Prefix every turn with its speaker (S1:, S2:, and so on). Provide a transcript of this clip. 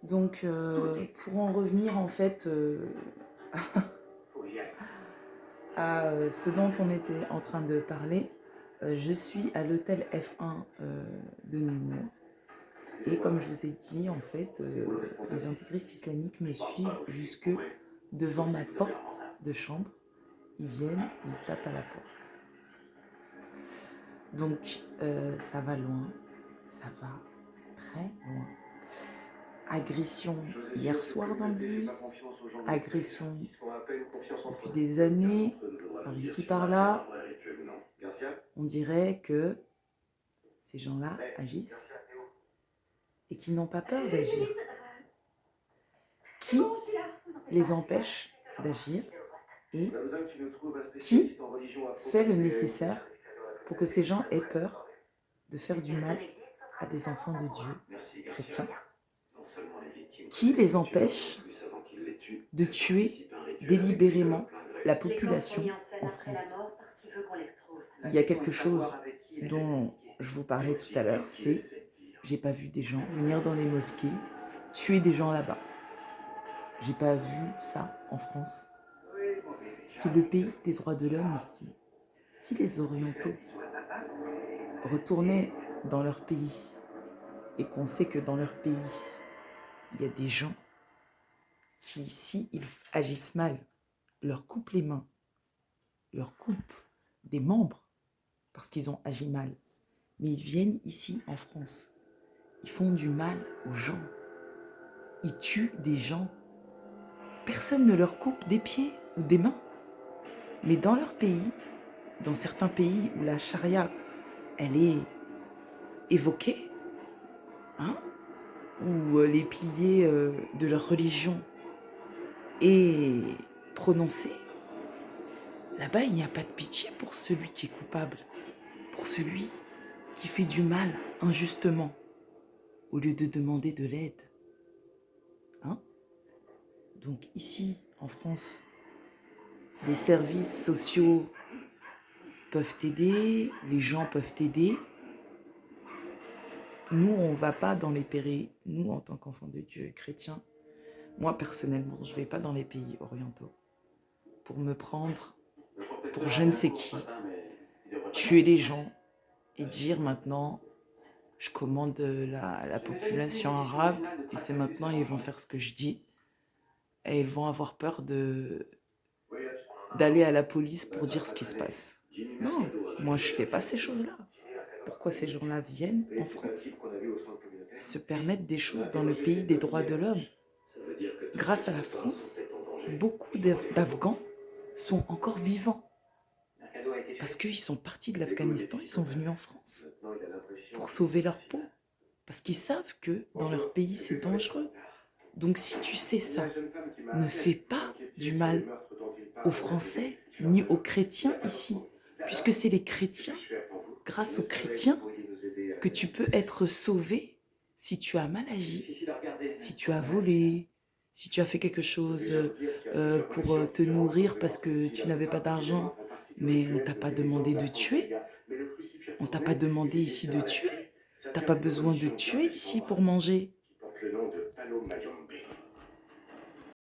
S1: Donc, pour en revenir en fait à ce dont on était en train de parler, je suis à l'hôtel F1 de Nemours. Et comme je vous ai dit, en fait, les intégristes islamiques me suivent jusque devant ma porte de chambre. Ils viennent, ils tapent à la porte. Donc, ça va loin, ça va très loin. Agression hier soir dans le bus, agression depuis des années, par ici par là. On dirait que ces gens-là agissent et qu'ils n'ont pas peur d'agir. Qui les empêche d'agir et qui fait le nécessaire pour que ces gens aient peur de faire du mal à des enfants de Dieu chrétiens? Qui les empêche de tuer délibérément la population en France? Il y a quelque chose dont je vous parlais tout à l'heure, c'est j'ai pas vu des gens venir dans les mosquées, tuer des gens là-bas. J'ai pas vu ça en France. C'est le pays des droits de l'homme ici. Si les Orientaux retournaient dans leur pays et qu'on sait que dans leur pays, il y a des gens qui, si ils agissent mal, leur coupent les mains, leur coupent des membres parce qu'ils ont agi mal. Mais ils viennent ici en France. Ils font du mal aux gens. Ils tuent des gens. Personne ne leur coupe des pieds ou des mains. Mais dans leur pays, dans certains pays où la charia, elle est évoquée, hein, où les piliers de leur religion est prononcé, là-bas, il n'y a pas de pitié pour celui qui est coupable, pour celui qui fait du mal injustement, au lieu de demander de l'aide. Hein? Donc ici, en France, les services sociaux peuvent t'aider, les gens peuvent t'aider. Nous, on ne va pas dans les pays, nous, en tant qu'enfants de Dieu chrétiens, moi, personnellement, je ne vais pas dans les pays orientaux pour me prendre pour je ne sais qui, tuer les gens et dire maintenant, je commande la population arabe et c'est maintenant, ils vont faire ce que je dis et ils vont avoir peur d'aller à la police pour dire ce qui se passe. Non, moi, je ne fais pas ces choses-là. Pourquoi ces gens-là viennent en France se permettre des choses dans le pays des droits de l'homme? Grâce à la France, beaucoup d'Afghans sont encore vivants. Parce qu'ils sont partis de l'Afghanistan, ils sont venus en France pour sauver leur peau. Parce qu'ils savent que dans leur pays, c'est dangereux. Donc si tu sais ça, ne fais pas du mal aux Français ni aux chrétiens ici. Puisque c'est les chrétiens, grâce aux chrétiens, que tu peux être sauvé si tu as mal agi, si tu as volé, si tu as fait quelque chose pour te nourrir parce que tu n'avais pas d'argent, mais on ne t'a pas demandé de tuer. On ne t'a pas demandé ici de tuer. Tu n'as pas besoin de tuer ici pour manger.